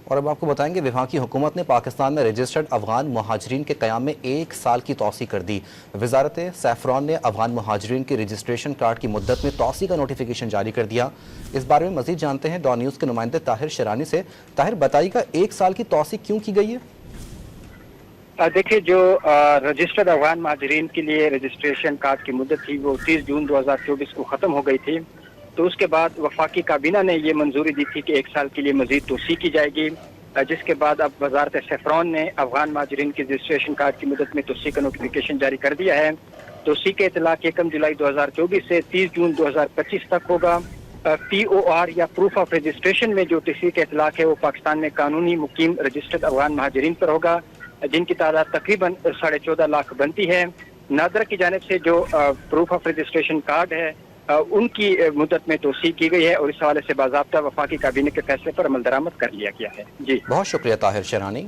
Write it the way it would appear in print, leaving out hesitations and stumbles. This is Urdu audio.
اور اب آپ کو بتائیں گے وفاقی حکومت نے پاکستان میں رجسٹرڈ افغان مہاجرین کے قیام میں 1 سال کی توسیع کر دی۔ وزارت سیفران نے افغان مہاجرین کے رجسٹریشن کارڈ کی مدت میں توسیع کا نوٹیفیکیشن جاری کر دیا۔ اس بارے میں مزید جانتے ہیں ڈان نیوز کے نمائندے طاہر شیرانی سے۔ طاہر، بتائیے گا 1 سال کی توسیع کیوں کی گئی ہے؟ دیکھیں، جو رجسٹرڈ افغان مہاجرین کے لیے رجسٹریشن کارڈ کی مدت تھی وہ 30 جون 2024 کو ختم ہو گئی تھی، تو اس کے بعد وفاقی کابینہ نے یہ منظوری دی تھی کہ 1 سال کے لیے مزید توسیع کی جائے گی، جس کے بعد اب وزارت سیفران نے افغان مہاجرین کی رجسٹریشن کارڈ کی مدت میں توسیع کا نوٹیفیکیشن جاری کر دیا ہے۔ توسیع کا اطلاق 1 جولائی 2024 سے 30 جون 2025 تک ہوگا۔ پی او آر یا پروف آف رجسٹریشن میں جو توسیع کا اطلاق ہے وہ پاکستان میں قانونی مقیم رجسٹرڈ افغان مہاجرین پر ہوگا، جن کی تعداد تقریباً 14.5 لاکھ بنتی ہے۔ نادرا کی جانب سے جو پروف آف رجسٹریشن کارڈ ہے ان کی مدت میں توسیع کی گئی ہے، اور اس حوالے سے باضابطہ وفاقی کابینہ کے فیصلے پر عمل درآمد کر لیا گیا ہے۔ جی بہت شکریہ طاہر شیرانی۔